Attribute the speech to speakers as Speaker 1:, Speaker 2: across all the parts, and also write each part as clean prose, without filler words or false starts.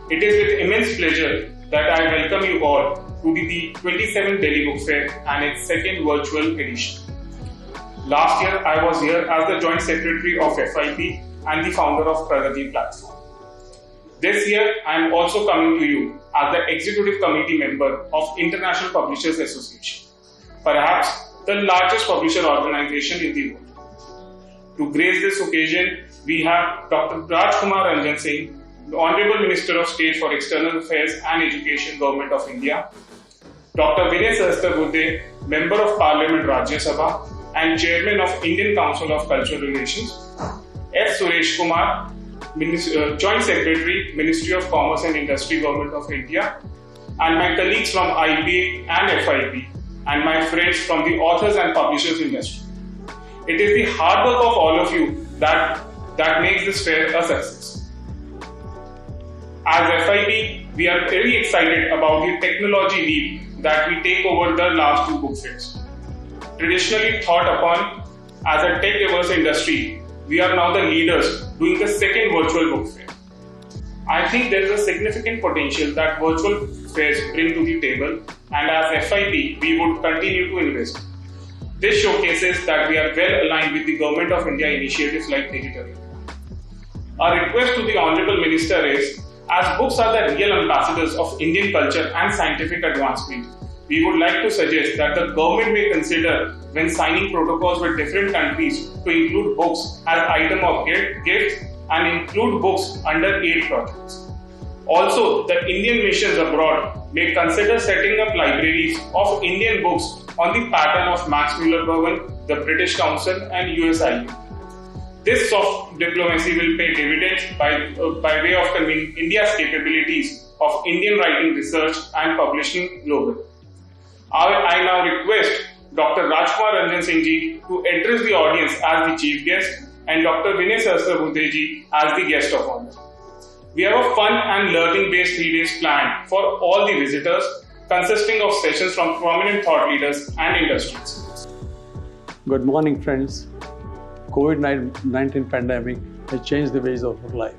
Speaker 1: It is with immense pleasure that I welcome you all to the 27th Delhi Book Fair and its second virtual edition. Last year, I was here as the Joint Secretary of FIP and the founder of PragatiE platform. This year, I am also coming to you as the Executive Committee member of International Publishers Association, perhaps the largest publisher organization in the world. To grace this occasion, we have Dr. Rajkumar Ranjan Singh, the Honorable Minister of State for External Affairs and Education, Government of India, Dr. Vinay Sahasrabuddhe, Member of Parliament, Rajya Sabha, and Chairman of Indian Council of Cultural Relations, Suresh Kumar, Joint Secretary, Ministry of Commerce and Industry, Government of India, and my colleagues from IPA and FIP, and my friends from the authors and publishers industry. It is the hard work of all of you that makes this fair a success. As FIP, we are very excited about the technology leap that we take over the last two book fairs. Traditionally thought upon as a tech-averse industry, we are now the leaders doing the second virtual book fair. I think there is a significant potential that virtual fairs bring to the table, and as FIP, we would continue to invest. This showcases that we are well aligned with the Government of India initiatives like Digital India. Our request to the Honorable Minister is, as books are the real ambassadors of Indian culture and scientific advancement, we would like to suggest that the government may consider when signing protocols with different countries to include books as item of gifts and include books under aid projects. Also, the Indian missions abroad may consider setting up libraries of Indian books on the pattern of Max Muller Bhavan, the British Council and USIU. This soft diplomacy will pay dividends by way of conveying India's capabilities of Indian writing research and publishing globally. I now request Dr. Rajkumar Ranjan Singh ji to address the audience as the chief guest and Dr. Vinay Sahasrabuddhe ji as the guest of honor. We have a fun and learning-based 3 days planned for all the visitors, consisting of sessions from prominent thought leaders and industries.
Speaker 2: Good morning, friends. COVID-19 pandemic has changed the ways of our life.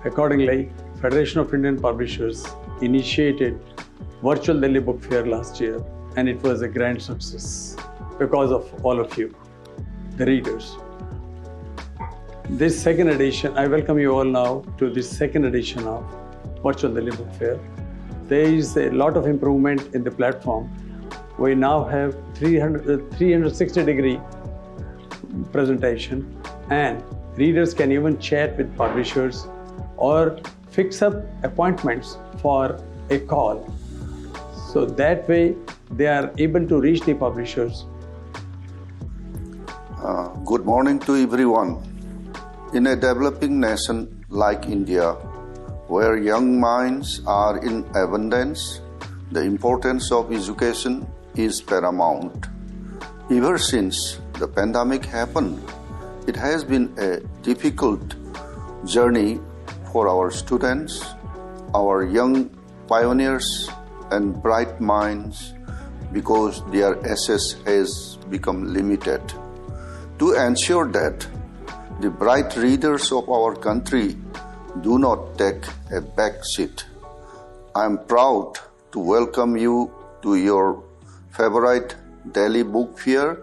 Speaker 2: Accordingly, Federation of Indian Publishers initiated Virtual Delhi Book Fair last year, and it was a grand success because of all of you, the readers. This second edition, I welcome you all now to this second edition of Virtual Delhi Book Fair. There is a lot of improvement in the platform. We now have 360-degree presentation, and readers can even chat with publishers or fix up appointments for a call. So that way they are able to reach the publishers.
Speaker 3: Good morning to everyone. In a developing nation like India, where young minds are in abundance, the importance of education is paramount. Ever since the pandemic happened, it has been a difficult journey for our students, our young pioneers and bright minds, because their access has become limited. To ensure that the bright readers of our country do not take a back seat, I am proud to welcome you to your favorite Delhi Book Fair,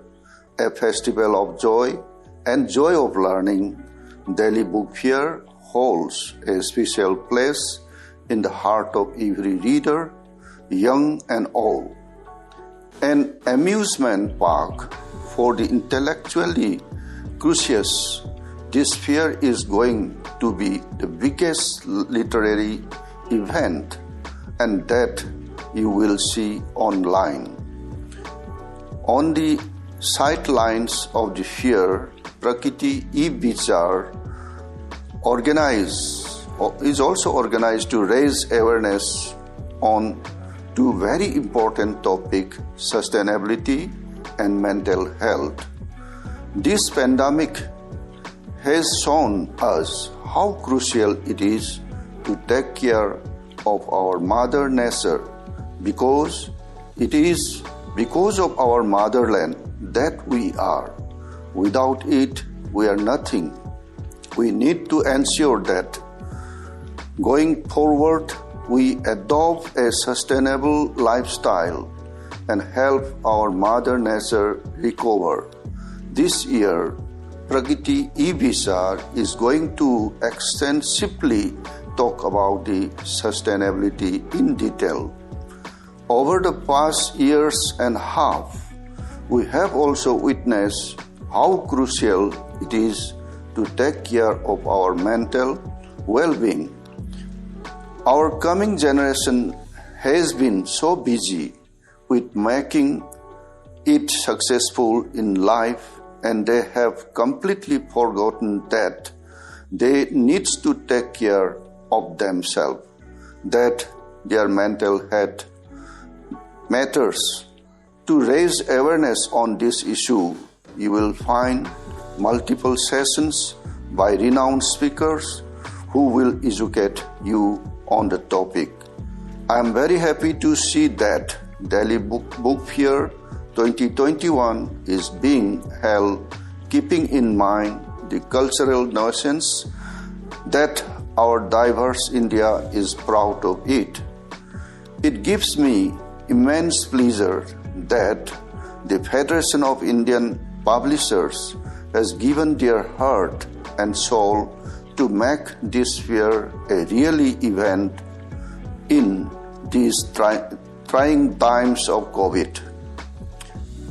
Speaker 3: a festival of joy and joy of learning. Delhi Book Fair holds a special place in the heart of every reader, young and old. An amusement park for the intellectually curious, this fair is going to be the biggest literary event, and that you will see online. On the sidelines of the fair, PragatiE e-Vichar is also organized to raise awareness on two very important topics, sustainability and mental health. This pandemic has shown us how crucial it is to take care of our mother nature, because it is because of our motherland that we are. Without it, we are nothing. We need to ensure that Going forward, we adopt a sustainable lifestyle and help our Mother Nature recover. This year, PragatiE e-Visa is going to extensively talk about the sustainability in detail. Over the past years and a half, we have also witnessed how crucial it is to take care of our mental well-being. Our coming generation has been so busy with making it successful in life, and they have completely forgotten that they need to take care of themselves, that their mental health matters. To raise awareness on this issue, you will find multiple sessions by renowned speakers who will educate you on the topic. I am very happy to see that Delhi Book Fair 2021 is being held, keeping in mind the cultural notions that our diverse India is proud of it. It gives me immense pleasure that the Federation of Indian Publishers has given their heart and soul to make this fair a really event in these trying times of COVID.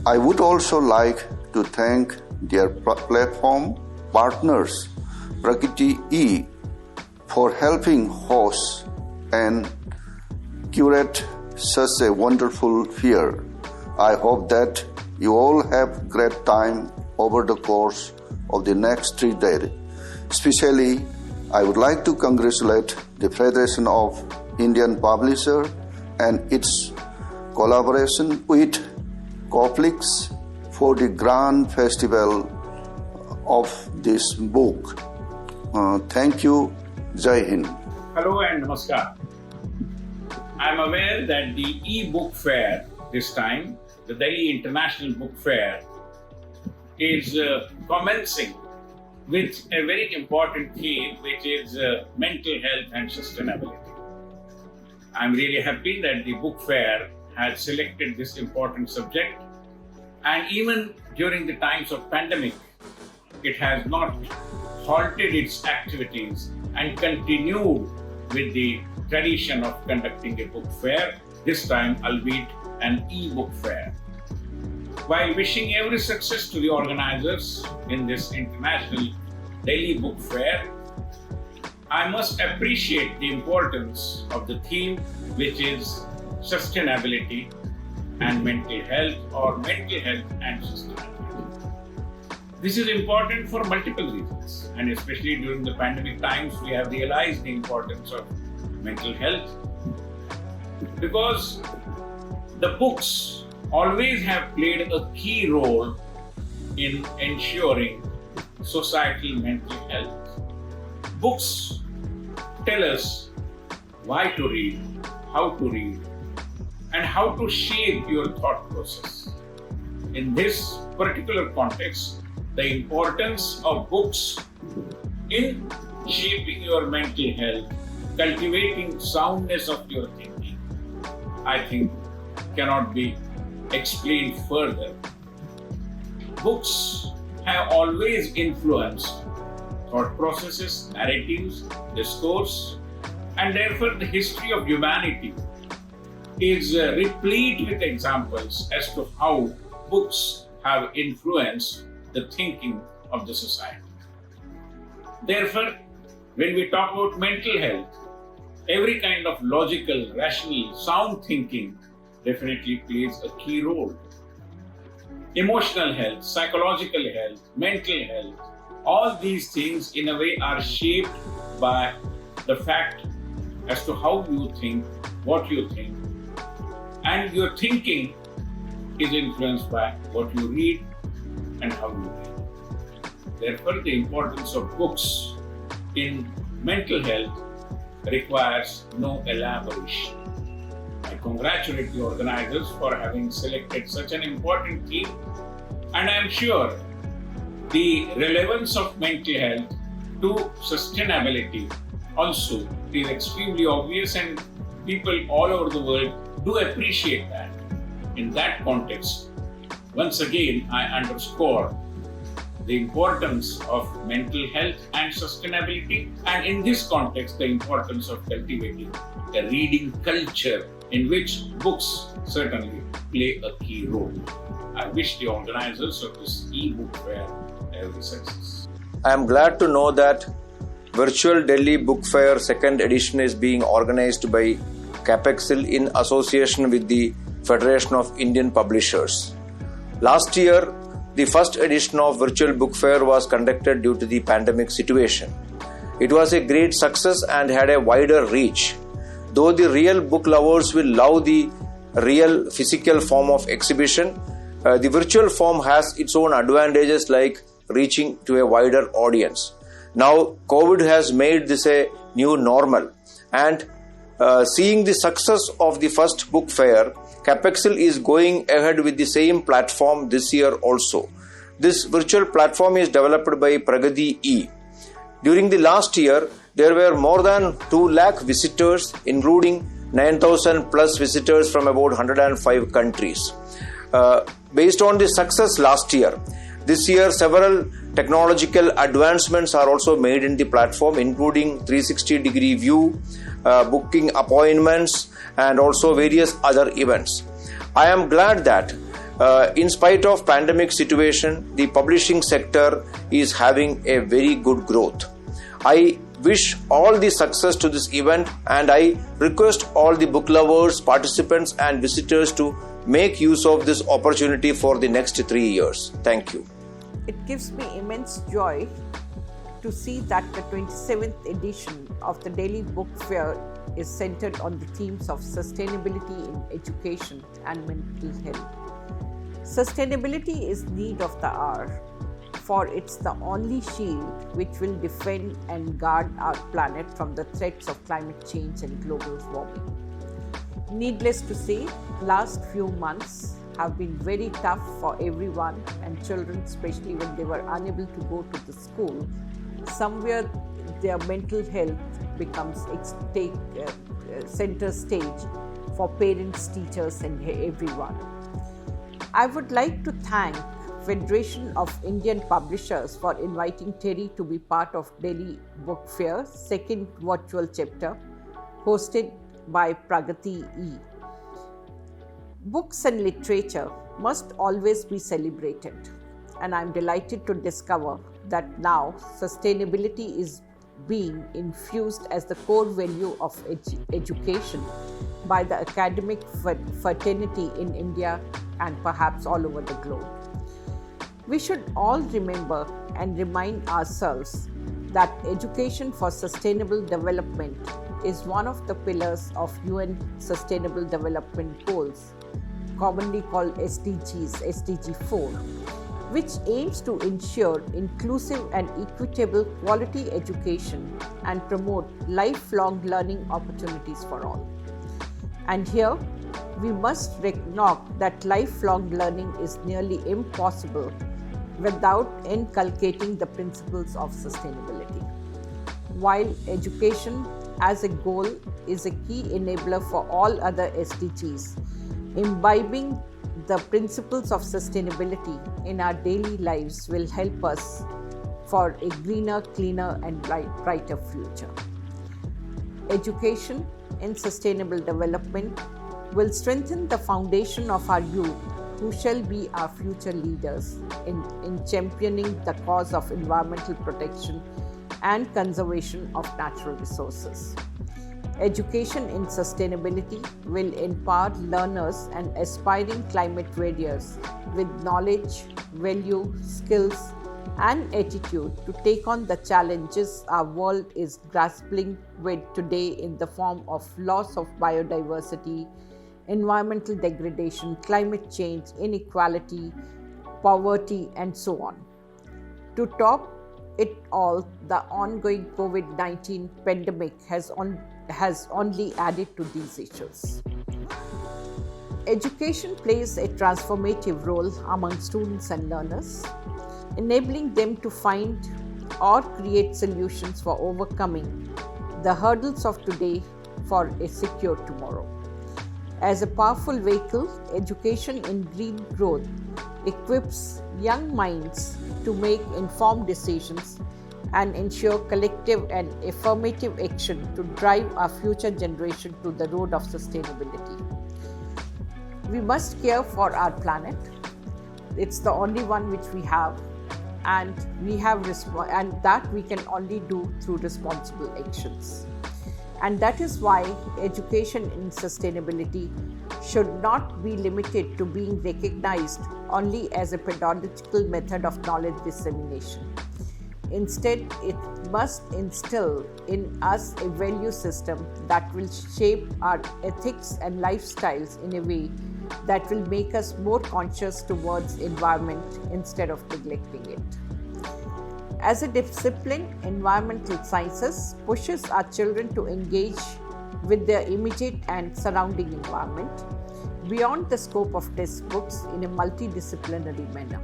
Speaker 3: I would also like to thank their platform partners, PragatiE, for helping host and curate such a wonderful fair. I hope that you all have great time over the course of the next 3 days. Especially, I would like to congratulate the Federation of Indian Publishers and its collaboration with CAPEXIL for the grand festival of this book. Thank you. Jai Hind.
Speaker 4: Hello and namaskar. I am aware that the e-book fair this time, the Delhi International Book Fair, is commencing with a very important theme, which is mental health and sustainability. I am really happy that the book fair has selected this important subject, and even during the times of pandemic, it has not halted its activities and continued with the tradition of conducting a book fair, this time albeit an e-book fair. While wishing every success to the organizers in this international Delhi Book Fair, I must appreciate the importance of the theme, which is sustainability and mental health, or mental health and sustainability. This is important for multiple reasons, and especially during the pandemic times, we have realized the importance of mental health, because the books always have played a key role in ensuring societal mental health. Books tell us why to read, how to read, and how to shape your thought process. In this particular context, the importance of books in shaping your mental health, cultivating soundness of your thinking, I think cannot be explained further. Books have always influenced thought processes, narratives, discourse, and therefore the history of humanity is replete with examples as to how books have influenced the thinking of the society. Therefore, when we talk about mental health, every kind of logical, rational, sound thinking definitely plays a key role. Emotional health, psychological health, mental health, all these things in a way are shaped by the fact as to how you think, what you think, and your thinking is influenced by what you read and how you read. Therefore, the importance of books in mental health requires no elaboration. I congratulate the organizers for having selected such an important theme, and I am sure the relevance of mental health to sustainability also It is extremely obvious, and people all over the world do appreciate that. In that context, once again, I underscore the importance of mental health and sustainability, and in this context, the importance of cultivating a reading culture in which books certainly play a key role. I wish the organizers of this e-book fair every success.
Speaker 5: I am glad to know that Virtual Delhi Book Fair 2nd edition is being organized by CAPEXIL in association with the Federation of Indian Publishers. Last year, the first edition of Virtual Book Fair was conducted due to the pandemic situation. It was a great success and had a wider reach. Though the real book lovers will love the real physical form of exhibition, the virtual form has its own advantages like reaching to a wider audience. Now, COVID has made this a new normal, and seeing the success of the first book fair, CAPEXIL is going ahead with the same platform this year also. This virtual platform is developed by PragatiE. During the last year, there were more than 2 lakh visitors, including 9,000 plus visitors from about 105 countries. Based on the success last year, this year several technological advancements are also made in the platform, including 360-degree view, booking appointments, and also various other events. I am glad that in spite of pandemic situation, the publishing sector is having a very good growth. I wish all the success to this event, and I request all the book lovers, participants and visitors to make use of this opportunity for the next 3 years. Thank you.
Speaker 6: It gives me immense joy to see that the 27th edition of the Delhi Book Fair is centered on the themes of sustainability in education and mental health. Sustainability is need of the hour, for it's the only shield which will defend and guard our planet from the threats of climate change and global warming. Needless to say, last few months have been very tough for everyone, and children, especially when they were unable to go to the school. Somewhere their mental health becomes center stage for parents, teachers and everyone. I would like to thank Federation of Indian Publishers for inviting TERI to be part of Delhi Book Fair 2nd virtual chapter, hosted by PragatiE. Books and literature must always be celebrated, and I'm delighted to discover that now sustainability is being infused as the core value of education by the academic fraternity in India and perhaps all over the globe. We should all remember and remind ourselves that education for sustainable development is one of the pillars of UN Sustainable Development Goals, commonly called SDGs, SDG 4, which aims to ensure inclusive and equitable quality education and promote lifelong learning opportunities for all. And here, we must recognize that lifelong learning is nearly impossible without inculcating the principles of sustainability. While education as a goal is a key enabler for all other SDGs, imbibing the principles of sustainability in our daily lives will help us for a greener, cleaner and brighter future. Education in sustainable development will strengthen the foundation of our youth, who shall be our future leaders in championing the cause of environmental protection and conservation of natural resources. Education in sustainability will empower learners and aspiring climate warriors with knowledge, value, skills, and attitude to take on the challenges our world is grappling with today in the form of loss of biodiversity, environmental degradation, climate change, inequality, poverty, and so on. To top it all, the ongoing COVID-19 pandemic has only added to these issues. Education plays a transformative role among students and learners, enabling them to find or create solutions for overcoming the hurdles of today for a secure tomorrow. As a powerful vehicle, education in green growth equips young minds to make informed decisions and ensure collective and affirmative action to drive our future generation to the road of sustainability. We must care for our planet. It's the only one which we have, and that we can only do through responsible actions. And that is why education in sustainability should not be limited to being recognized only as a pedagogical method of knowledge dissemination. Instead, it must instill in us a value system that will shape our ethics and lifestyles in a way that will make us more conscious towards environment instead of neglecting it. As a discipline, environmental sciences pushes our children to engage with their immediate and surrounding environment beyond the scope of textbooks in a multidisciplinary manner.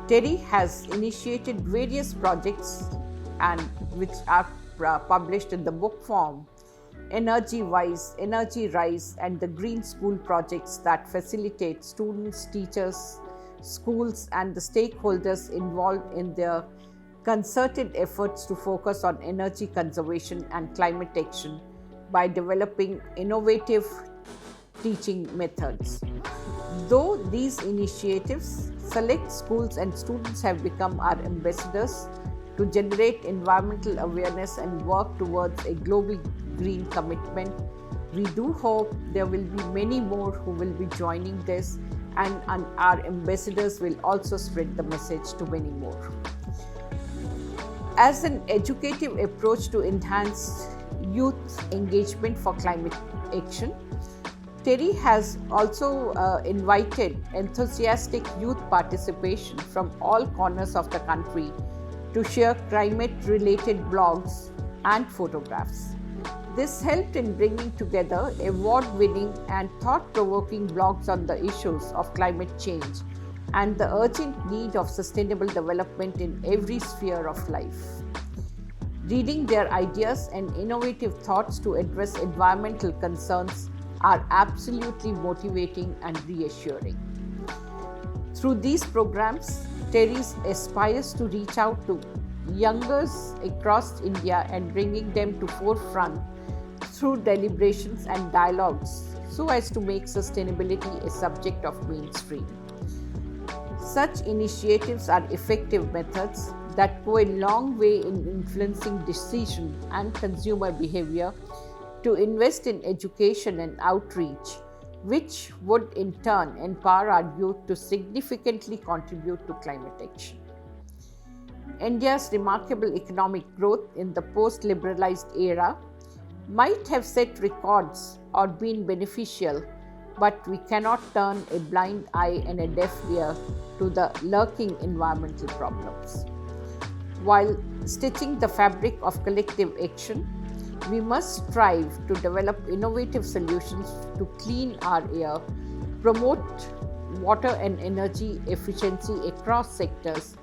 Speaker 6: TERI has initiated various projects and which are published in the book form: Energy Wise, Energy Rise, and the Green School projects that facilitate students, teachers, schools, and the stakeholders involved in their concerted efforts to focus on energy conservation and climate action by developing innovative teaching methods. Though these initiatives, select schools and students have become our ambassadors to generate environmental awareness and work towards a global green commitment. We do hope there will be many more who will be joining this, and our ambassadors will also spread the message to many more. As an educative approach to enhance youth engagement for climate action, TERI has also invited enthusiastic youth participation from all corners of the country to share climate-related blogs and photographs. This helped in bringing together award-winning and thought-provoking blogs on the issues of climate change and the urgent need of sustainable development in every sphere of life. Reading their ideas and innovative thoughts to address environmental concerns are absolutely motivating and reassuring. Through these programs, TERI aspires to reach out to youngers across India and bringing them to forefront through deliberations and dialogues so as to make sustainability a subject of mainstream. Such initiatives are effective methods that go a long way in influencing decision and consumer behavior to invest in education and outreach, which would in turn empower our youth to significantly contribute to climate action. India's remarkable economic growth in the post-liberalized era might have set records or been beneficial, but we cannot turn a blind eye and a deaf ear to the lurking environmental problems. While stitching the fabric of collective action, we must strive to develop innovative solutions to clean our air, promote water and energy efficiency across sectors,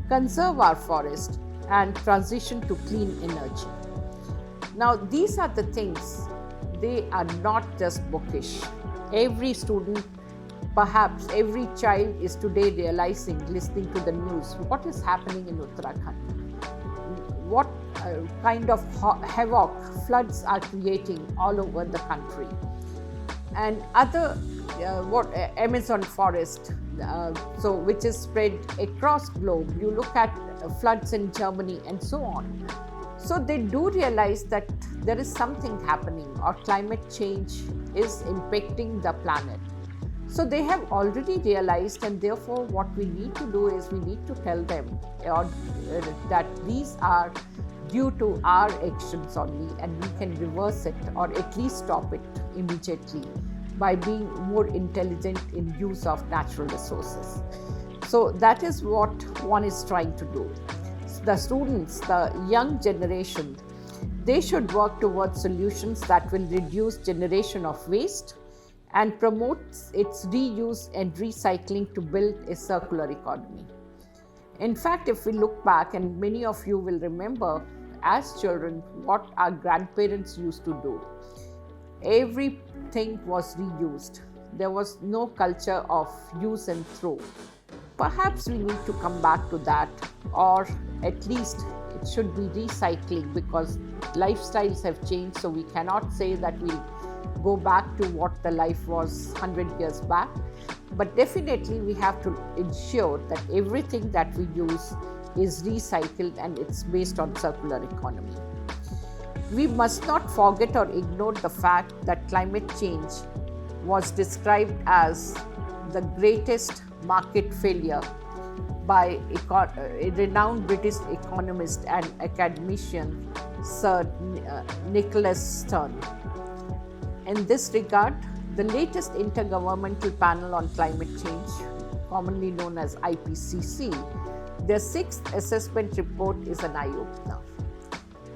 Speaker 6: conserve our forest, and transition to clean energy. Now, these are the things, they are not just bookish. Every student, perhaps every child is today realizing, listening to the news, what is happening in Uttarakhand, what kind of havoc floods are creating all over the country, and other Amazon forest, which is spread across globe. You look at floods in Germany and so on. So they do realize that there is something happening, or climate change is impacting the planet. So they have already realized, and therefore what we need to do is we need to tell them that these are due to our actions only, and we can reverse it or at least stop it immediately by being more intelligent in use of natural resources. So that is what one is trying to do. The students, the young generation, they should work towards solutions that will reduce generation of waste and promote its reuse and recycling to build a circular economy. In fact, if we look back, and many of you will remember, as children what our grandparents used to do. Everything was reused. There was no culture of use and throw. Perhaps we need to come back to that, or at least it should be recycling, because lifestyles have changed, so we cannot say that we'll go back to what the life was 100 years back. But definitely we have to ensure that everything that we use is recycled and it's based on circular economy. We must not forget or ignore the fact that climate change was described as the greatest market failure by a renowned British economist and academician Sir Nicholas Stern. In this regard, the latest Intergovernmental Panel on Climate Change, commonly known as IPCC, their 6th assessment report is an eye-opener.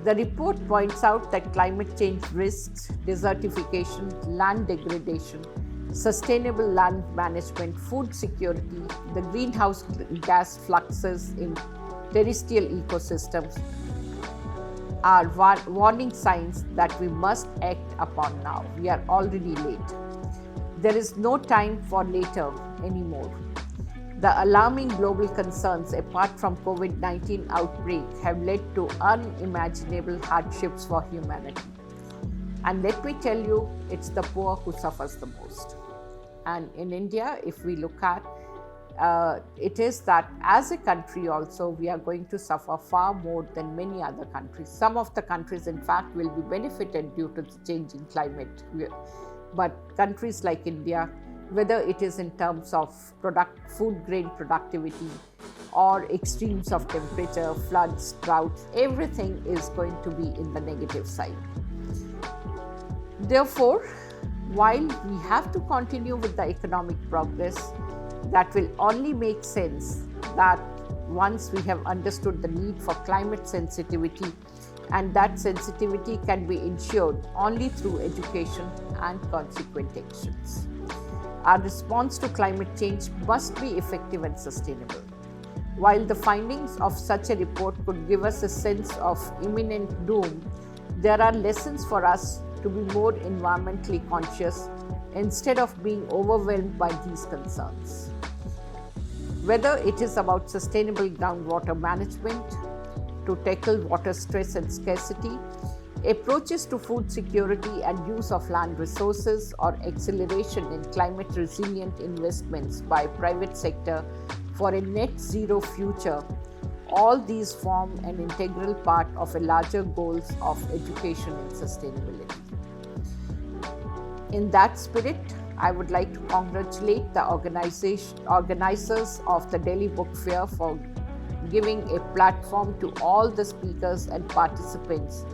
Speaker 6: The report points out that climate change risks desertification, land degradation, sustainable land management, food security, the greenhouse gas fluxes in terrestrial ecosystems are warning signs that we must act upon now. We are already late. There is no time for later anymore. The alarming global concerns apart from COVID-19 outbreak have led to unimaginable hardships for humanity. And let me tell you, it's the poor who suffers the most. And in India, if we look at, it is that as a country also, we are going to suffer far more than many other countries. Some of the countries, in fact, will be benefited due to the changing climate. But countries like India, whether it is in terms of food grain productivity or extremes of temperature, floods, droughts, everything is going to be in the negative side. Therefore, while we have to continue with the economic progress, that will only make sense that once we have understood the need for climate sensitivity, and that sensitivity can be ensured only through education and consequent actions. Our response to climate change must be effective and sustainable. While the findings of such a report could give us a sense of imminent doom, there are lessons for us to be more environmentally conscious instead of being overwhelmed by these concerns. Whether it is about sustainable groundwater management, to tackle water stress and scarcity, approaches to food security and use of land resources, or acceleration in climate resilient investments by private sector for a net zero future, all these form an integral part of a larger goals of education and sustainability. In that spirit, I would like to congratulate the organizers of the Delhi Book Fair for giving a platform to all the speakers and participants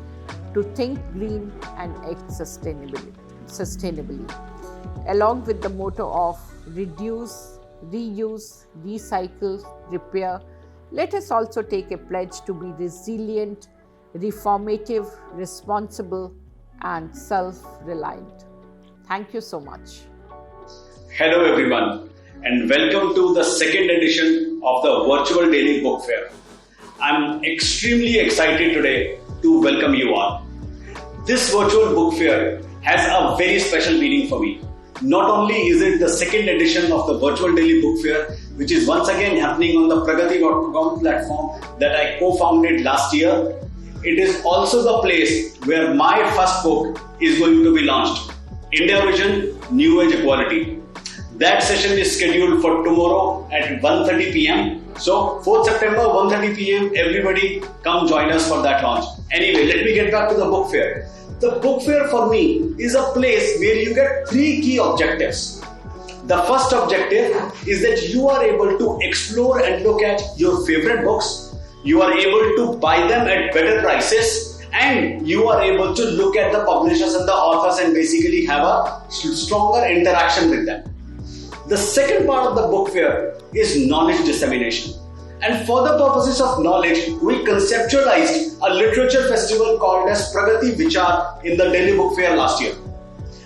Speaker 6: to think green and act sustainably. Along with the motto of reduce, reuse, recycle, repair, let us also take a pledge to be resilient, reformative, responsible, and self-reliant. Thank you so much.
Speaker 7: Hello everyone, and welcome to the second edition of the virtual Delhi Book Fair. I'm extremely excited today to welcome you all. This virtual book fair has a very special meaning for me. Not only is it the second edition of the virtual Delhi Book Fair, which is once again happening on the PragatiE.com platform that I co-founded last year, it is also the place where my first book is going to be launched, India Vision, New Age Equality. That session is scheduled for tomorrow at 1:30 p.m. So 4th September, 1:30 p.m. Everybody come join us for that launch. Anyway, let me get back to the book fair. The book fair for me is a place where you get 3 key objectives. The first objective is that you are able to explore and look at your favorite books. You are able to buy them at better prices, and you are able to look at the publishers and the authors and basically have a stronger interaction with them. The second part of the book fair is knowledge dissemination. And for the purposes of knowledge, we conceptualized a literature festival called as PragatiE Vichar in the Delhi Book Fair last year.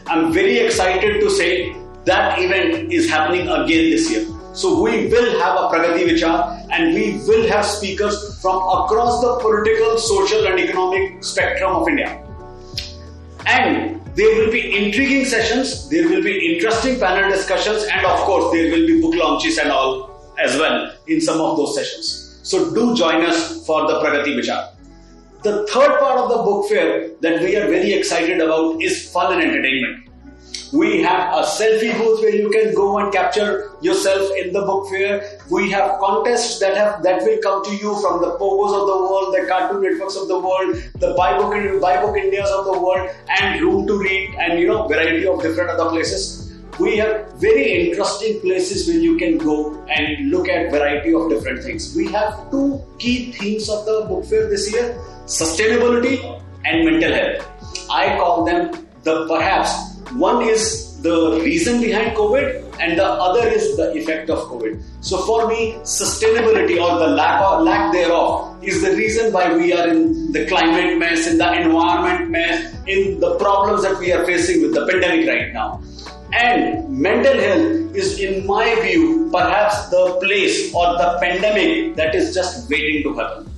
Speaker 7: I'm very excited to say that event is happening again this year. So we will have a PragatiE Vichar and we will have speakers from across the political, social and economic spectrum of India. And there will be intriguing sessions, there will be interesting panel discussions, and of course there will be book launches and all as well in some of those sessions. So do join us for the PragatiE Vichar. The third part of the book fair that we are very excited about is fun and entertainment. We have a selfie booth where you can go and capture yourself in the book fair. We have contests that will come to you from the Pogos of the world, the Cartoon Networks of the world, the Buy Book Indias of the world, and Room to Read, and variety of different other places. We have very interesting places where you can go and look at variety of different things. We have two key themes of the book fair this year: sustainability and mental health. I call them perhaps one is the reason behind COVID and the other is the effect of COVID. So for me, sustainability or the lack thereof is the reason why we are in the climate mess, in the environment mess, in the problems that we are facing with the pandemic right now. And mental health is, in my view, perhaps the place or the pandemic that is just waiting to happen.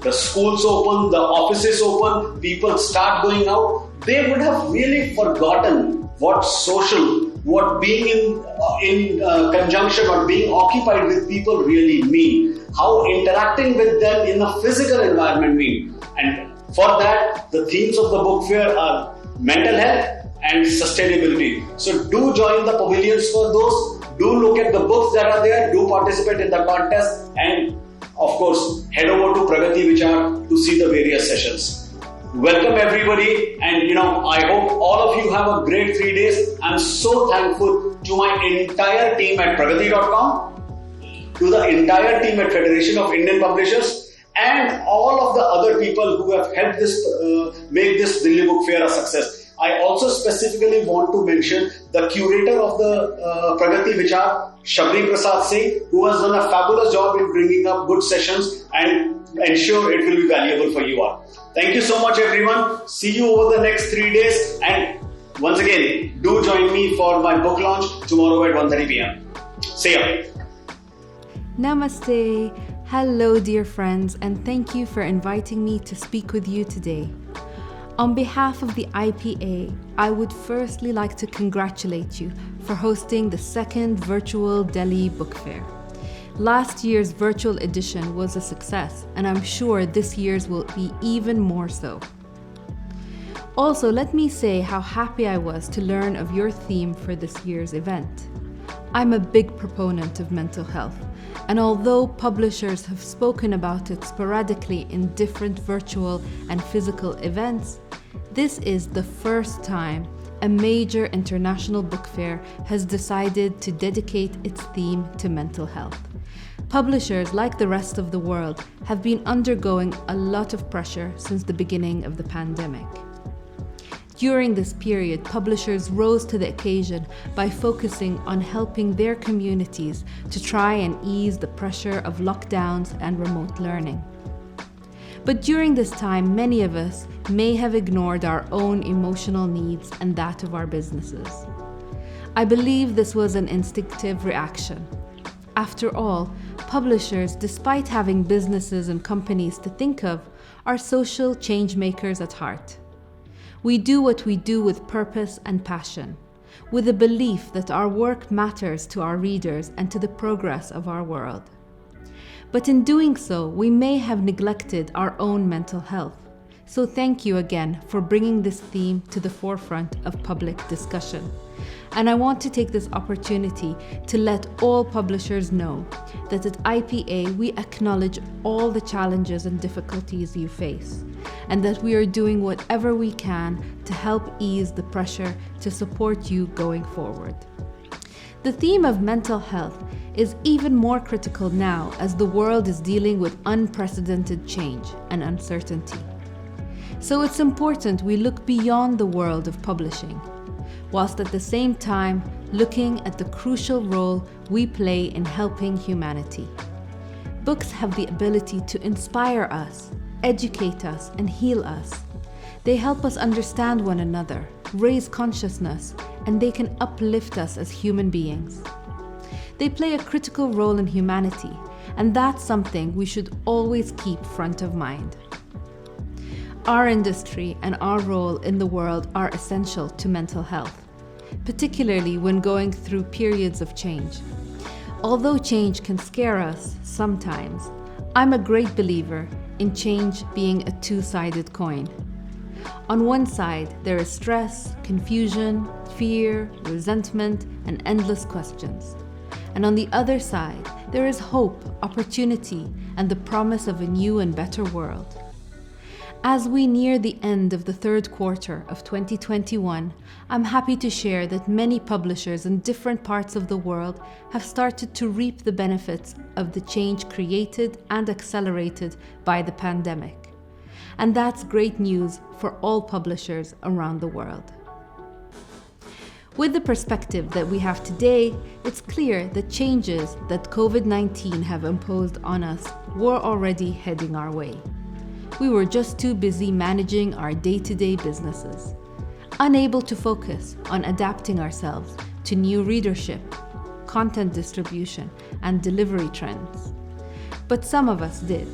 Speaker 7: The schools open, the offices open, people start going out. They would have really forgotten what being in conjunction or being occupied with people really mean, how interacting with them in a physical environment mean. And for that, the themes of the book fair are mental health and sustainability. So do join the pavilions for those, do look at the books that are there, do participate in the contest, and of course, head over to PragatiE Vichar to see the various sessions. Welcome everybody, and I hope all of you have a great 3 days. I'm so thankful to my entire team at PragatiE.com, to the entire team at Federation of Indian Publishers, and all of the other people who have helped make this Delhi Book Fair a success. I also specifically want to mention the curator of the PragatiE Vichar, Shri Singh, who has done a fabulous job in bringing up good sessions and ensure it will be valuable for you all. Thank you so much everyone. See you over the next 3 days, and once again, do join me for my book launch tomorrow at 1:30 p.m. See ya.
Speaker 8: Namaste. Hello dear friends, and thank you for inviting me to speak with you today. On behalf of the IPA, I would firstly like to congratulate you for hosting the second virtual Delhi Book Fair. Last year's virtual edition was a success, and I'm sure this year's will be even more so. Also, let me say how happy I was to learn of your theme for this year's event. I'm a big proponent of mental health, and although publishers have spoken about it sporadically in different virtual and physical events, this is the first time a major international book fair has decided to dedicate its theme to mental health. Publishers, like the rest of the world, have been undergoing a lot of pressure since the beginning of the pandemic. During this period, publishers rose to the occasion by focusing on helping their communities to try and ease the pressure of lockdowns and remote learning. But during this time, many of us may have ignored our own emotional needs and that of our businesses. I believe this was an instinctive reaction. After all, publishers, despite having businesses and companies to think of, are social change makers at heart. We do what we do with purpose and passion, with a belief that our work matters to our readers and to the progress of our world. But in doing so, we may have neglected our own mental health. So thank you again for bringing this theme to the forefront of public discussion. And I want to take this opportunity to let all publishers know that at IPA we acknowledge all the challenges and difficulties you face, and that we are doing whatever we can to help ease the pressure to support you going forward. The theme of mental health is even more critical now as the world is dealing with unprecedented change and uncertainty. So it's important we look beyond the world of publishing, whilst at the same time looking at the crucial role we play in helping humanity. Books have the ability to inspire us, educate us, and heal us. They help us understand one another, raise consciousness, and they can uplift us as human beings. They play a critical role in humanity, and that's something we should always keep front of mind. Our industry and our role in the world are essential to mental health, particularly when going through periods of change. Although change can scare us sometimes, I'm a great believer in change being a two-sided coin. On one side, there is stress, confusion, fear, resentment, and endless questions. And on the other side, there is hope, opportunity, and the promise of a new and better world. As we near the end of the third quarter of 2021, I'm happy to share that many publishers in different parts of the world have started to reap the benefits of the change created and accelerated by the pandemic. And that's great news for all publishers around the world. With the perspective that we have today, it's clear that changes that COVID-19 have imposed on us were already heading our way. We were just too busy managing our day-to-day businesses, unable to focus on adapting ourselves to new readership, content distribution, and delivery trends. But some of us did.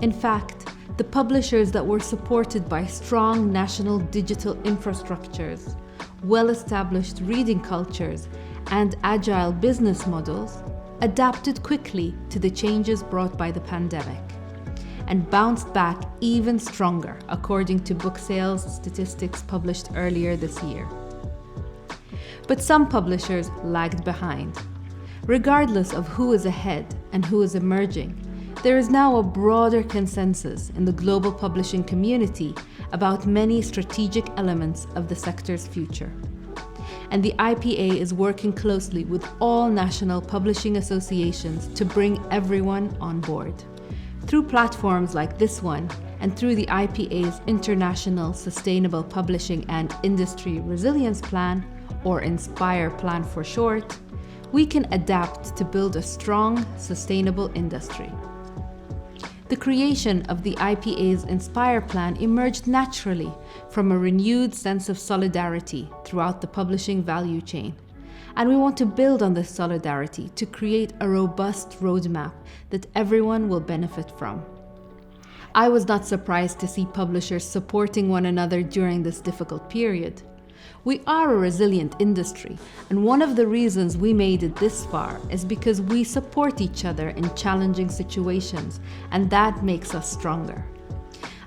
Speaker 8: In fact, the publishers that were supported by strong national digital infrastructures, well-established reading cultures, and agile business models adapted quickly to the changes brought by the pandemic and bounced back even stronger, according to book sales statistics published earlier this year. But some publishers lagged behind. Regardless of who is ahead and who is emerging, there is now a broader consensus in the global publishing community about many strategic elements of the sector's future. And the IPA is working closely with all national publishing associations to bring everyone on board. Through platforms like this one, and through the IPA's International Sustainable Publishing and Industry Resilience Plan, or INSPIRE Plan for short, we can adapt to build a strong, sustainable industry. The creation of the IPA's INSPIRE Plan emerged naturally from a renewed sense of solidarity throughout the publishing value chain. And we want to build on this solidarity to create a robust roadmap that everyone will benefit from. I was not surprised to see publishers supporting one another during this difficult period. We are a resilient industry, and one of the reasons we made it this far is because we support each other in challenging situations, and that makes us stronger.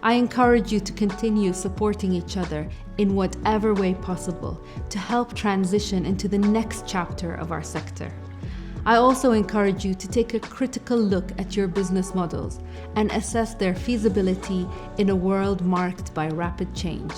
Speaker 8: I encourage you to continue supporting each other in whatever way possible to help transition into the next chapter of our sector. I also encourage you to take a critical look at your business models and assess their feasibility in a world marked by rapid change.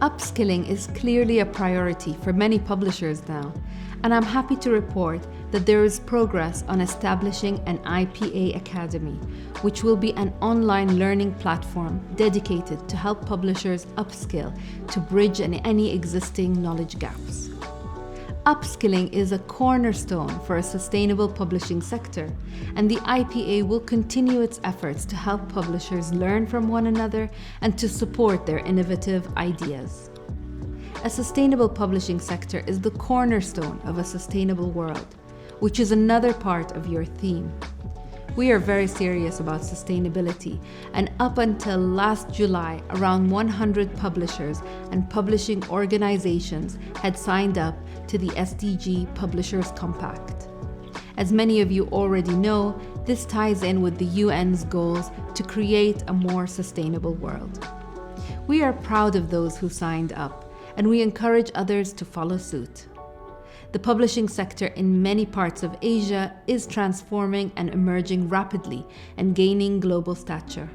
Speaker 8: Upskilling is clearly a priority for many publishers now, and I'm happy to report that there is progress on establishing an IPA Academy, which will be an online learning platform dedicated to help publishers upskill to bridge any existing knowledge gaps. Upskilling is a cornerstone for a sustainable publishing sector, and the IPA will continue its efforts to help publishers learn from one another and to support their innovative ideas. A sustainable publishing sector is the cornerstone of a sustainable world, which is another part of your theme. We are very serious about sustainability, and up until last July, around 100 publishers and publishing organizations had signed up to the SDG Publishers Compact. As many of you already know, this ties in with the UN's goals to create a more sustainable world. We are proud of those who signed up, and we encourage others to follow suit. The publishing sector in many parts of Asia is transforming and emerging rapidly and gaining global stature.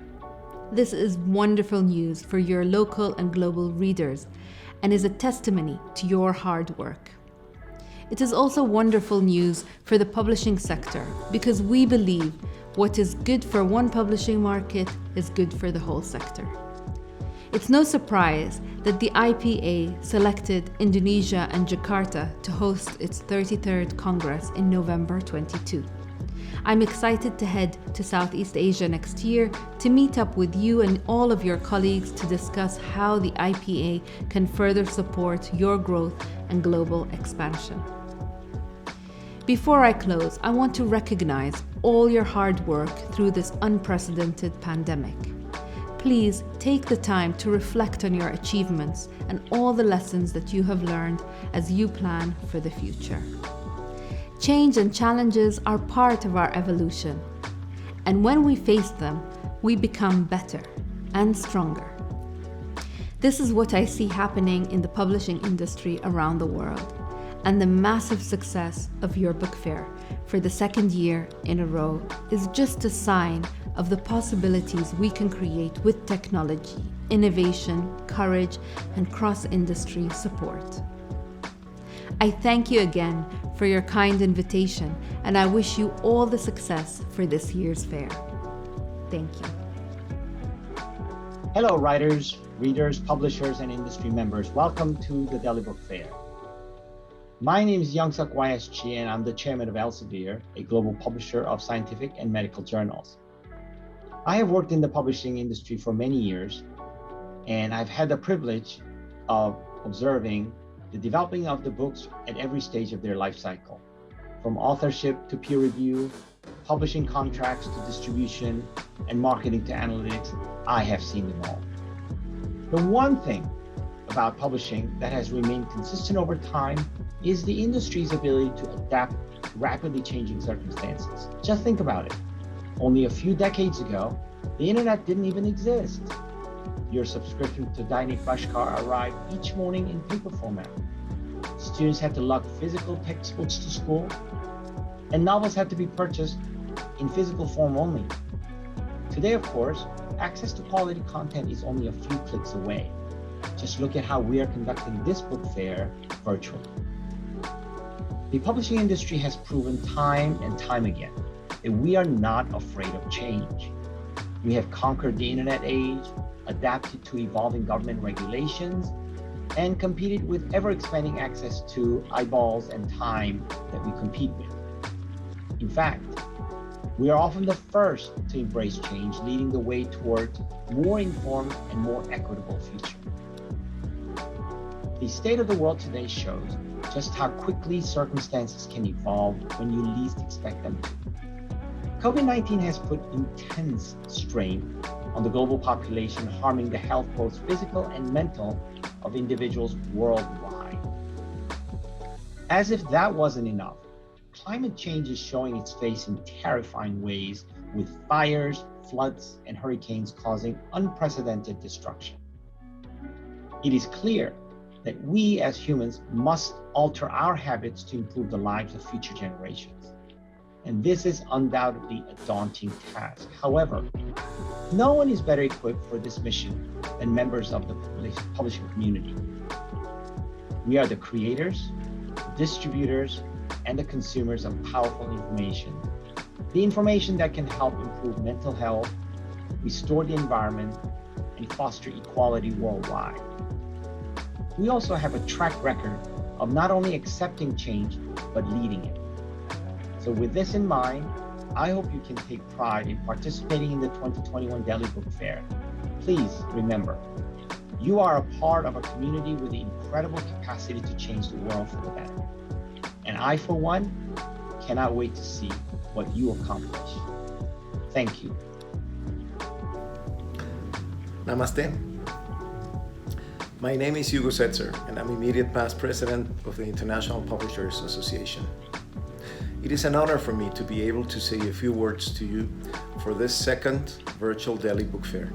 Speaker 8: This is wonderful news for your local and global readers and is a testimony to your hard work. It is also wonderful news for the publishing sector because we believe what is good for one publishing market is good for the whole sector. It's no surprise that the IPA selected Indonesia and Jakarta to host its 33rd Congress in November 22. I'm excited to head to Southeast Asia next year to meet up with you and all of your colleagues to discuss how the IPA can further support your growth and global expansion. Before I close, I want to recognize all your hard work through this unprecedented pandemic. Please take the time to reflect on your achievements and all the lessons that you have learned as you plan for the future. Change and challenges are part of our evolution, and when we face them, we become better and stronger. This is what I see happening in the publishing industry around the world, and the massive success of your book fair for the second year in a row is just a sign of the possibilities we can create with technology, innovation, courage, and cross-industry support. I thank you again for your kind invitation, and I wish you all the success for this year's fair. Thank you.
Speaker 9: Hello, writers, readers, publishers, and industry members. Welcome to the Delhi Book Fair. My name is Youngsuk CHI, and I'm the chairman of Elsevier, a global publisher of scientific and medical journals. I have worked in the publishing industry for many years, and I've had the privilege of observing the developing of the books at every stage of their life cycle, from authorship to peer review, publishing contracts to distribution, and marketing to analytics. I have seen them all. The one thing about publishing that has remained consistent over time is the industry's ability to adapt to rapidly changing circumstances. Just think about it. Only a few decades ago, the internet didn't even exist. Your subscription to Dainik Bashkar arrived each morning in paper format. Students had to lug physical textbooks to school, and novels had to be purchased in physical form only. Today, of course, access to quality content is only a few clicks away. Just look at how we are conducting this book fair virtually. The publishing industry has proven time and time again that we are not afraid of change. We have conquered the internet age, adapted to evolving government regulations, and competed with ever-expanding access to eyeballs and time that we compete with. In fact, we are often the first to embrace change, leading the way towards more informed and more equitable future. The state of the world today shows just how quickly circumstances can evolve when you least expect them to. COVID-19 has put intense strain on the global population, harming the health, both physical and mental, of individuals worldwide. As if that wasn't enough, climate change is showing its face in terrifying ways, with fires, floods, and hurricanes causing unprecedented destruction. It is clear that we as humans must alter our habits to improve the lives of future generations. And this is undoubtedly a daunting task. However, no one is better equipped for this mission than members of the publishing community. We are the creators, distributors, and the consumers of powerful information. The information that can help improve mental health, restore the environment, and foster equality worldwide. We also have a track record of not only accepting change, but leading it. So with this in mind, I hope you can take pride in participating in the 2021 Delhi Book Fair. Please remember, you are a part of a community with the incredible capacity to change the world for the better. And I, for one, cannot wait to see what you accomplish. Thank you.
Speaker 5: Namaste. My name is Hugo Setzer, and I'm immediate past president of the International Publishers Association. It is an honor for me to be able to say a few words to you for this second virtual Delhi Book Fair.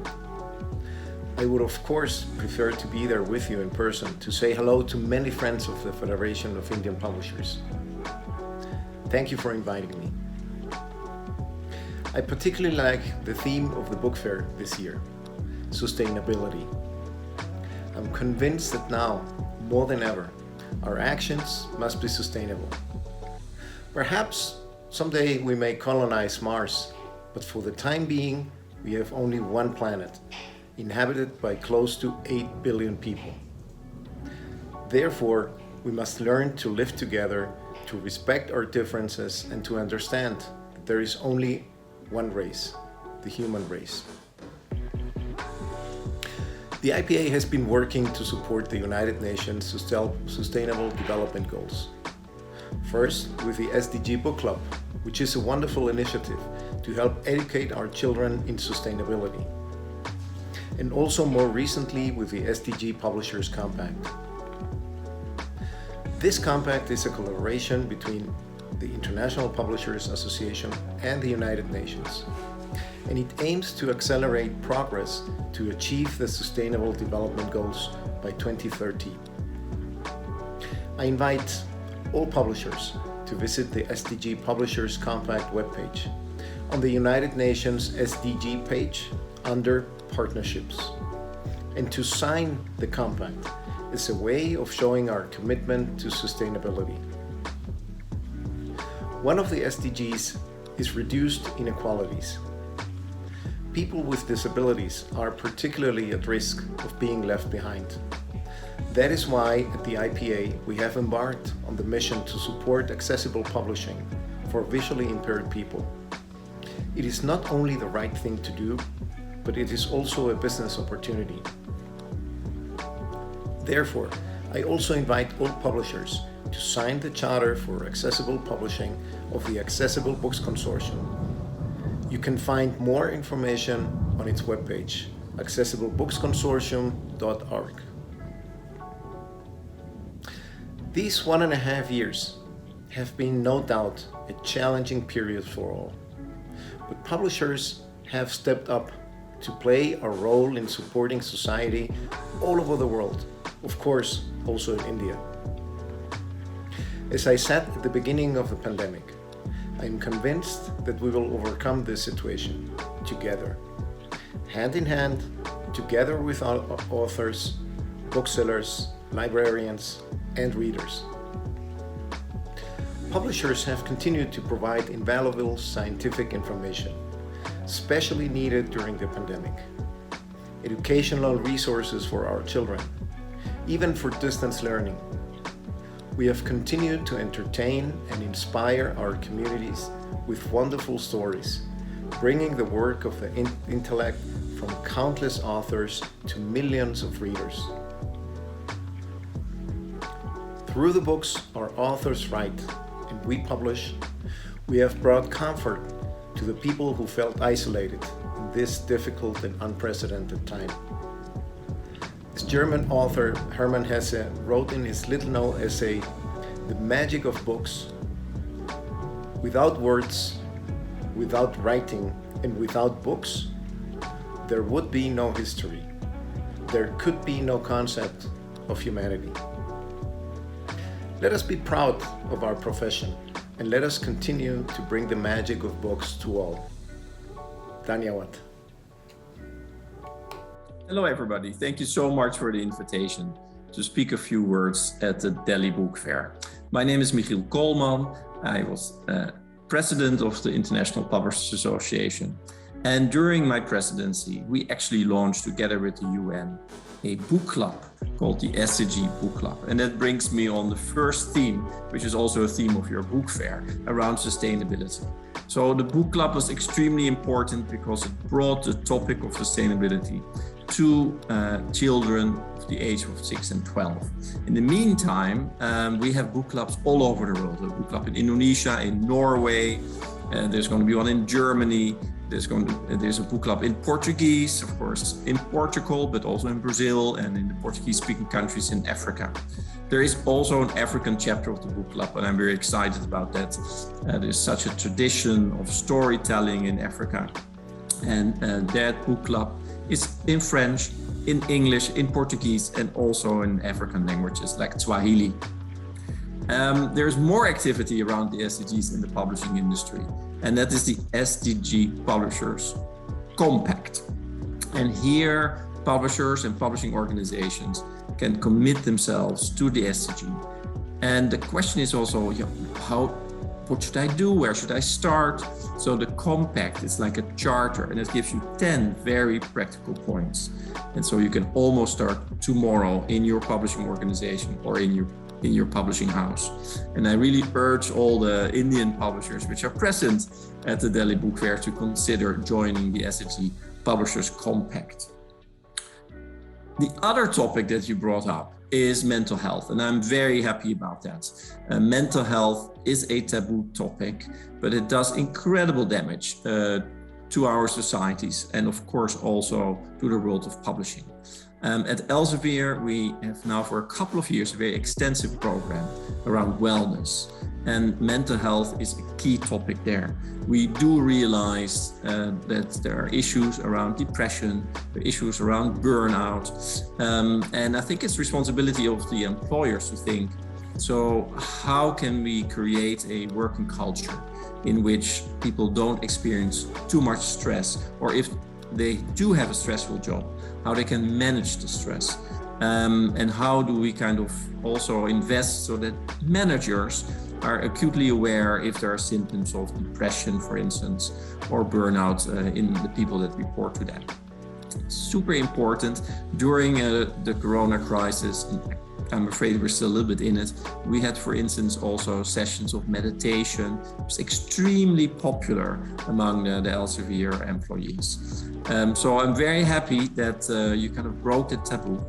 Speaker 5: I would of course prefer to be there with you in person to say hello to many friends of the Federation of Indian Publishers. Thank you for inviting me. I particularly like the theme of the book fair this year, sustainability. I'm convinced that now, more than ever, our actions must be sustainable. Perhaps someday we may colonize Mars, but for the time being, we have only one planet, inhabited by close to 8 billion people. Therefore, we must learn to live together, to respect our differences, and to understand that there is only one race, the human race. The IPA has been working to support the United Nations Sustainable Development Goals.
Speaker 10: First, with the SDG Book Club, which is a wonderful initiative to help educate our children in sustainability. And also more recently with the SDG Publishers Compact. This compact is a collaboration between the International Publishers Association and the United Nations, and it aims to accelerate progress to achieve the Sustainable Development Goals by 2030. I invite all publishers to visit the SDG Publishers Compact webpage on the United Nations SDG page under Partnerships, and to sign the compact is a way of showing our commitment to sustainability. One of the SDGs is reduced inequalities. People with disabilities are particularly at risk of being left behind. That is why at the IPA we have embarked on the mission to support accessible publishing for visually impaired people. It is not only the right thing to do, but it is also a business opportunity. Therefore, I also invite all publishers to sign the Charter for Accessible Publishing of the Accessible Books Consortium. You can find more information on its webpage, accessiblebooksconsortium.org. These 1.5 years have been no doubt a challenging period for all, but publishers have stepped up to play a role in supporting society all over the world, of course, also in India. As I said at the beginning of the pandemic, I am convinced that we will overcome this situation together, hand in hand, together with our authors, booksellers, librarians, and readers. Publishers have continued to provide invaluable scientific information, especially needed during the pandemic. Educational resources for our children, even for distance learning. We have continued to entertain and inspire our communities with wonderful stories, bringing the work of the intellect from countless authors to millions of readers. Through the books our authors write and we publish, we have brought comfort to the people who felt isolated in this difficult and unprecedented time. As German author Hermann Hesse wrote in his little-known essay, "The Magic of Books," without words, without writing, and without books, there would be no history. There could be no concept of humanity. Let us be proud of our profession and let us continue to bring the magic of books to all. Dhanyawad.
Speaker 11: Hello everybody, thank you so much for the invitation to speak a few words at the Delhi Book Fair. My name is Michiel Kolman. I was president of the International Publishers Association. And during my presidency, we actually launched together with the UN a book club called the SDG Book Club. And that brings me on the first theme, which is also a theme of your book fair, around sustainability. So the book club was extremely important because it brought the topic of sustainability to children of the age of 6 and 12. In the meantime, we have book clubs all over the world. A book club in Indonesia, in Norway, there's going to be one in Germany. There's a book club in Portuguese, of course, in Portugal, but also in Brazil and in the Portuguese-speaking countries in Africa. There is also an African chapter of the book club, and I'm very excited about that. There's such a tradition of storytelling in Africa, and that book club is in French, in English, in Portuguese, and also in African languages like Swahili. There's more activity around the SDGs in the publishing industry, and that is the SDG Publishers Compact. And here, publishers and publishing organizations can commit themselves to the SDG. And the question is also, what should I do? Where should I start? So the compact is like a charter, and it gives you 10 very practical points. And so you can almost start tomorrow in your publishing organization or in your publishing house. And I really urge all the Indian publishers which are present at the Delhi Book Fair to consider joining the SDG Publishers Compact. The other topic that you brought up is mental health, and I'm very happy about that. Mental health is a taboo topic, but it does incredible damage to our societies and of course also to the world of publishing. At Elsevier, we have now for a couple of years a very extensive program around wellness, and mental health is a key topic there. We do realize that there are issues around depression, there are issues around burnout, and I think it's responsibility of the employers to think, so how can we create a working culture in which people don't experience too much stress, or if they do have a stressful job, how they can manage the stress, and how do we kind of also invest so that managers are acutely aware if there are symptoms of depression, for instance, or burnout in the people that report to them. Super important during the corona crisis. I'm afraid we're still a little bit in it. We had, for instance, also sessions of meditation. It was extremely popular among the Elsevier employees. So I'm very happy that you kind of broke the taboo.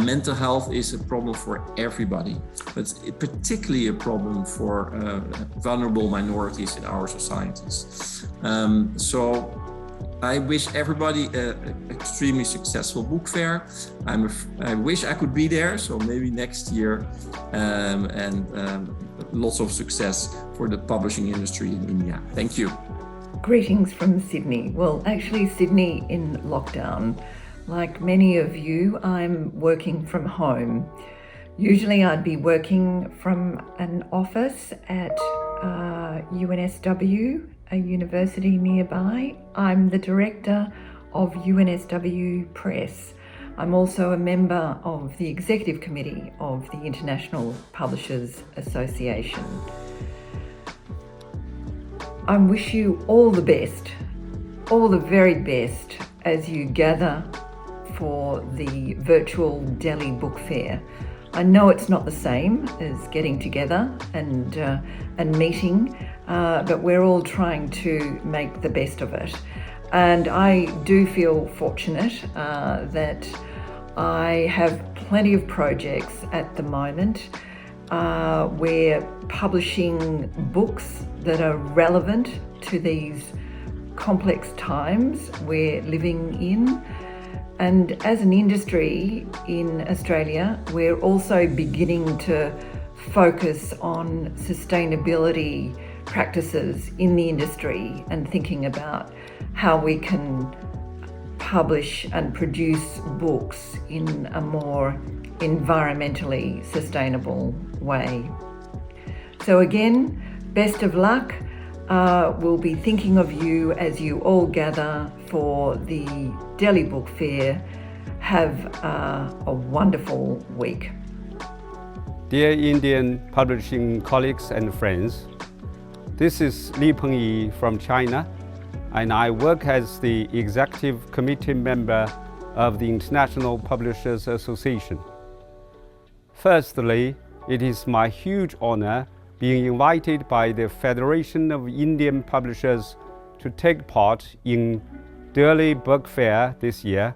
Speaker 11: Mental health is a problem for everybody, but it's particularly a problem for vulnerable minorities in our societies. So I wish everybody an extremely successful book fair. I wish I could be there, so maybe next year, and lots of success for the publishing industry in India. Thank you.
Speaker 12: Greetings from Sydney. Well, actually Sydney in lockdown. Like many of you, I'm working from home. Usually I'd be working from an office at UNSW, a university nearby. I'm the director of UNSW Press. I'm also a member of the executive committee of the International Publishers Association. I wish you all the best, all the very best as you gather for the virtual Delhi Book Fair. I know it's not the same as getting together and meeting, but we're all trying to make the best of it. And I do feel fortunate that I have plenty of projects at the moment. We're publishing books that are relevant to these complex times we're living in. And as an industry in Australia, we're also beginning to focus on sustainability practices in the industry and thinking about how we can publish and produce books in a more environmentally sustainable way. So again, best of luck. We'll be thinking of you as you all gather for the Delhi Book Fair. Have a wonderful week.
Speaker 13: Dear Indian publishing colleagues and friends, this is Li Pengyi from China, and I work as the executive committee member of the International Publishers Association. Firstly, it is my huge honor being invited by the Federation of Indian Publishers to take part in Delhi Book Fair this year,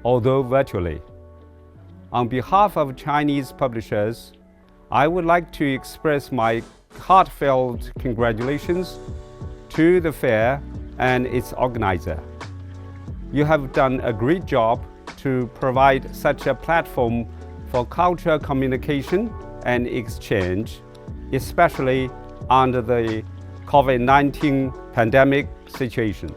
Speaker 13: although virtually. On behalf of Chinese publishers, I would like to express my heartfelt congratulations to the fair and its organizer. You have done a great job to provide such a platform for cultural communication and exchange, especially under the COVID-19 pandemic situation.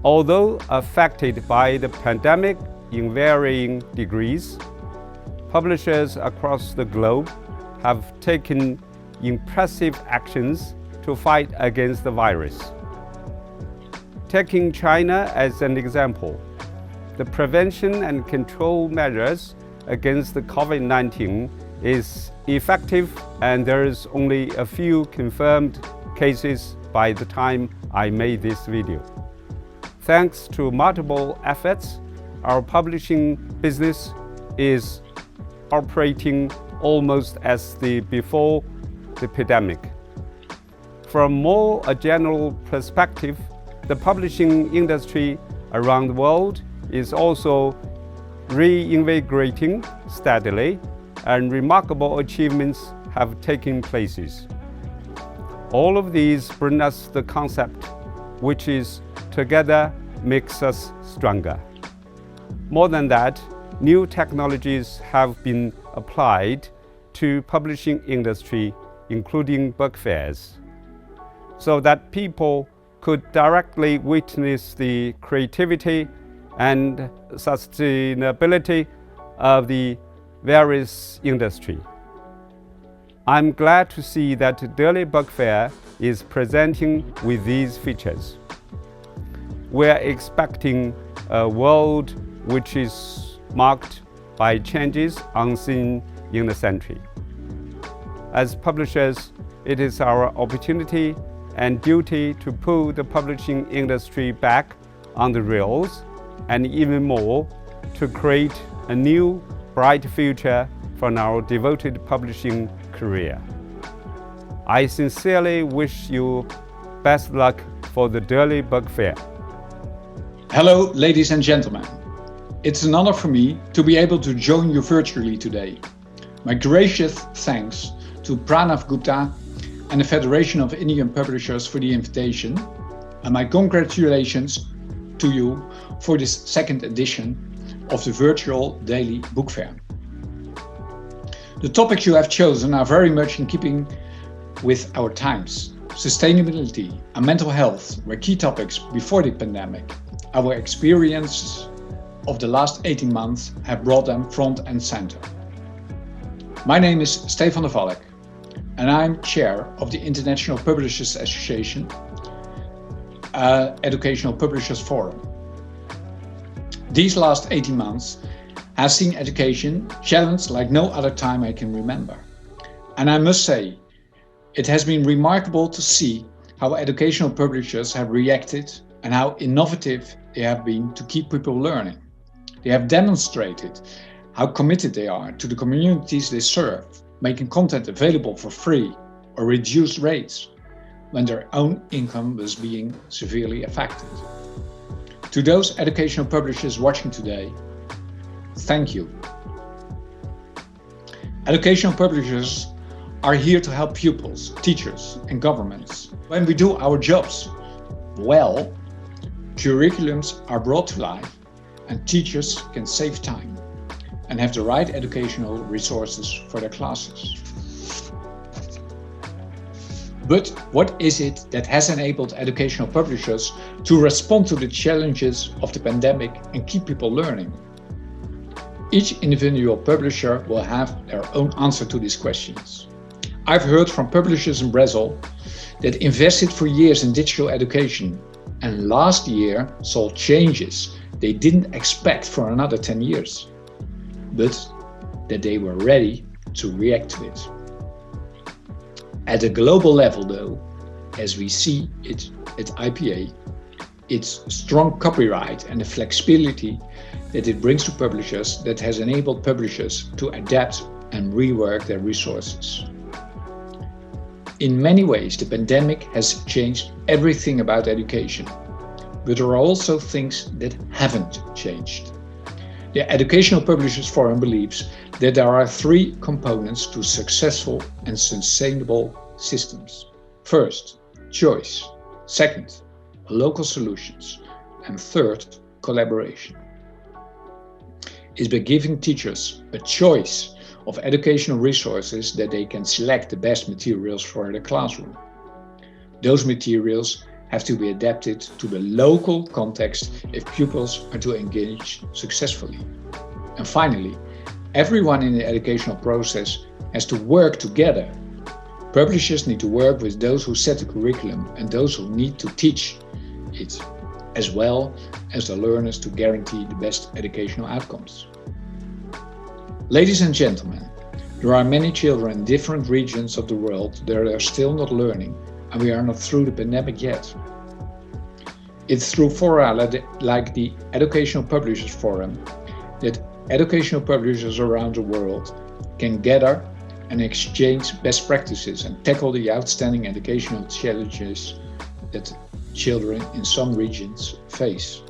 Speaker 13: Although affected by the pandemic in varying degrees, publishers across the globe have taken impressive actions to fight against the virus. Taking China as an example, the prevention and control measures against the COVID-19 is effective, and there is only a few confirmed cases by the time I made this video. Thanks to multiple efforts, our publishing business is operating almost as before the pandemic. From more a general perspective, the publishing industry around the world is also reinvigorating steadily, and remarkable achievements have taken place. All of these bring us the concept, which is together makes us stronger. More than that, new technologies have been applied to publishing industry, including book fairs, so that people could directly witness the creativity and sustainability of the various industry. I'm glad to see that Delhi Book Fair is presenting with these features. We're expecting a world which is marked by changes unseen in the century. As publishers, it is our opportunity and duty to put the publishing industry back on the rails, and even more, to create a new, bright future for our devoted publishing career. I sincerely wish you best luck for the Delhi Book Fair.
Speaker 14: Hello, ladies and gentlemen. It's an honor for me to be able to join you virtually today. My gracious thanks to Pranav Gupta and the Federation of Indian Publishers for the invitation, and my congratulations to you for this second edition of the virtual Daily Book Fair. The topics you have chosen are very much in keeping with our times. Sustainability and mental health were key topics before the pandemic. Our experiences of the last 18 months have brought them front and center. My name is Stefan de Valk, and I'm chair of the International Publishers Association Educational Publishers Forum. These last 18 months has seen education challenged like no other time I can remember. And I must say, it has been remarkable to see how educational publishers have reacted and how innovative they have been to keep people learning. They have demonstrated how committed they are to the communities they serve, making content available for free or reduced rates when their own income was being severely affected. To those educational publishers watching today, thank you. Educational publishers are here to help pupils, teachers, and governments. When we do our jobs well, curriculums are brought to life and teachers can save time and have the right educational resources for their classes. But what is it that has enabled educational publishers to respond to the challenges of the pandemic and keep people learning? Each individual publisher will have their own answer to these questions. I've heard from publishers in Brazil that invested for years in digital education and last year saw changes they didn't expect for another 10 years, but that they were ready to react to it. At a global level though, as we see it at IPA, its strong copyright and the flexibility that it brings to publishers that has enabled publishers to adapt and rework their resources. In many ways, the pandemic has changed everything about education, but there are also things that haven't changed. The Educational Publishers Forum believes that there are three components to successful and sustainable systems. First, choice. Second, local solutions. And third, collaboration. It's by giving teachers a choice of educational resources that they can select the best materials for their classroom. Those materials have to be adapted to the local context if pupils are to engage successfully. And finally, everyone in the educational process has to work together. Publishers need to work with those who set the curriculum and those who need to teach it, as well as the learners to guarantee the best educational outcomes. Ladies and gentlemen, there are many children in different regions of the world that are still not learning, and we are not through the pandemic yet. It's through fora like the Educational Publishers Forum that educational publishers around the world can gather and exchange best practices and tackle the outstanding educational challenges that children in some regions face.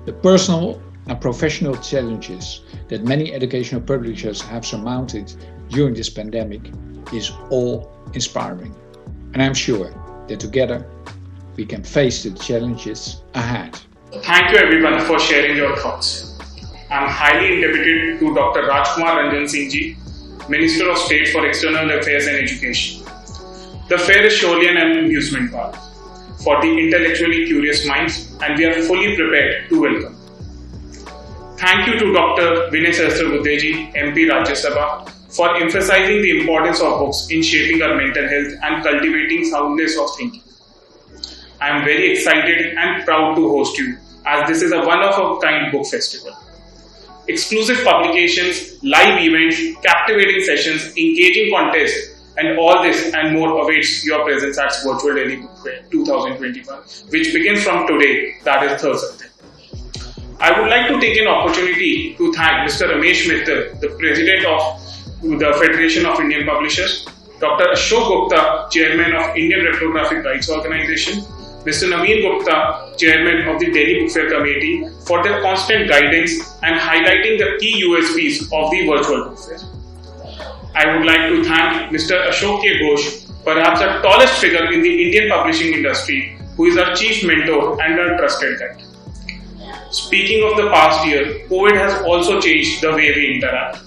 Speaker 14: The personal and professional challenges that many educational publishers have surmounted during this pandemic is awe-inspiring. And I'm sure that together we can face the challenges ahead.
Speaker 1: Thank you everyone for sharing your thoughts. I'm highly indebted to Dr. Rajkumar Ranjan Singh, Minister of State for External Affairs and Education. The fair is surely an amusement park for the intellectually curious minds, and we are fully prepared to welcome. Thank you to Dr. Vinay Sahasrabuddhe, MP Rajya Sabha, for emphasizing the importance of books in shaping our mental health and cultivating soundness of thinking. I am very excited and proud to host you, as this is a one-of-a-kind book festival. Exclusive publications, live events, captivating sessions, engaging contests, and all this and more awaits your presence at Virtual Delhi Book Fair 2021, which begins from today, that is Thursday. I would like to take an opportunity to thank Mr. Ramesh Mittal, the President of the Federation of Indian Publishers, Dr. Ashok Gupta, Chairman of Indian Reprographic Rights Organization, Mr. Naveen Gupta, Chairman of the Delhi Book Fair Committee, for their constant guidance and highlighting the key USPs of the virtual book fair. I would like to thank Mr. Ashok K. Ghosh, perhaps the tallest figure in the Indian publishing industry, who is our chief mentor and our trusted guide. Speaking of the past year, COVID has also changed the way we interact.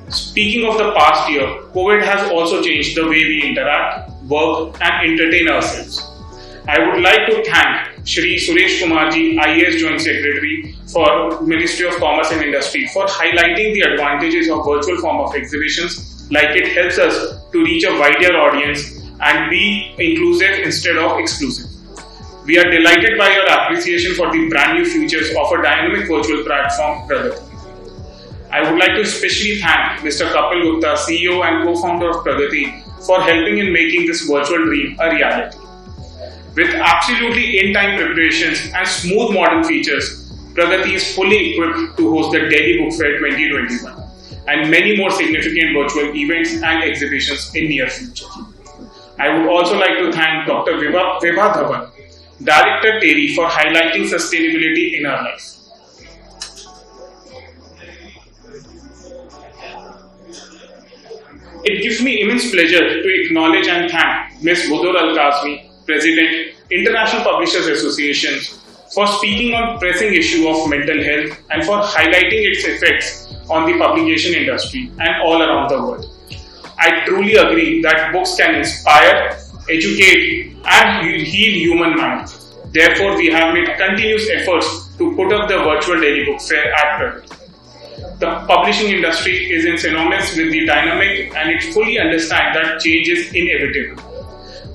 Speaker 1: Speaking of the past year, COVID has also changed the way we interact, work and entertain ourselves. I would like to thank Shri Suresh Kumarji, IAS Joint Secretary for Ministry of Commerce and Industry, for highlighting the advantages of virtual form of exhibitions, like it helps us to reach a wider audience and be inclusive instead of exclusive. We are delighted by your appreciation for the brand new features of a dynamic virtual platform, PragatiE. I would like to especially thank Mr. Kapil Gupta, CEO and co-founder of PragatiE, for helping in making this virtual dream a reality. With absolutely in-time preparations and smooth modern features, PragatiE is fully equipped to host the Delhi Book Fair 2021 and many more significant virtual events and exhibitions in near future. I would also like to thank Dr. Vibha Dhawan, Director TERI, for highlighting sustainability in our life. It gives me immense pleasure to acknowledge and thank Ms. Bodour AL QASIMI, President, International Publishers Association, for speaking on pressing issue of mental health and for highlighting its effects on the publication industry and all around the world. I truly agree that books can inspire, educate and heal human mind. Therefore, we have made continuous efforts to put up the virtual Delhi Book Fair at PragatiE. The publishing industry is synonymous with the dynamic and it fully understands that change is inevitable.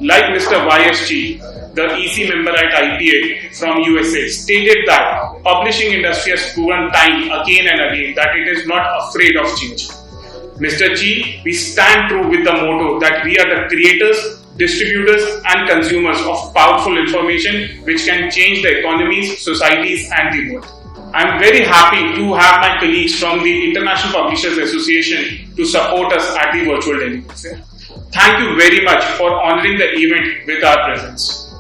Speaker 1: Like Mr. YSG, the EC member at IPA from USA, stated that publishing industry has proven time again and again that it is not afraid of change. Mr. G, we stand true with the motto that we are the creators, distributors and consumers of powerful information which can change the economies, societies and the world. I am very happy to have my colleagues from the International Publishers Association to support us at the virtual Delhi Book Fair. Thank you very much for honoring the event with our presence.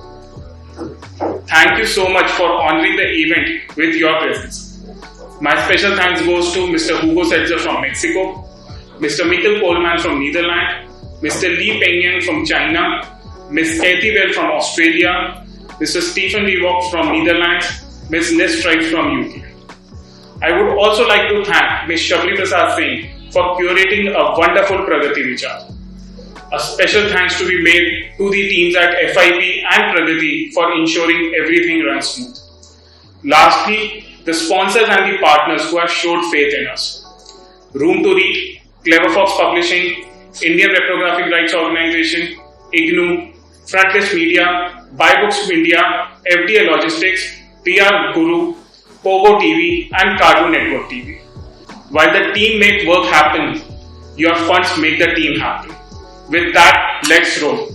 Speaker 1: Thank you so much for honoring the event with your presence. My special thanks goes to Mr. Hugo Setzer from Mexico, Mr. Michiel Kolman from Netherlands, Mr. Li Pengyang from China, Ms. Kathy Bell from Australia, Mr. Stephen Rewok from Netherlands, Ms. Liz Strike from UK. I would also like to thank Ms. Shabri Prasad Singh for curating a wonderful PragatiE Vichar. A special thanks to be made to the teams at FIP and PragatiE for ensuring everything runs smooth. Lastly, the sponsors and the partners who have showed faith in us. Room to Read, Clever Fox Publishing, Indian Reprographic Rights Organization, IGNU, Frontlist Media, Buy Books India, FDA Logistics, PR Guru, Pogo TV and Cartoon Network TV. While the team make work happen, your funds make the team happen. With that, let's roll.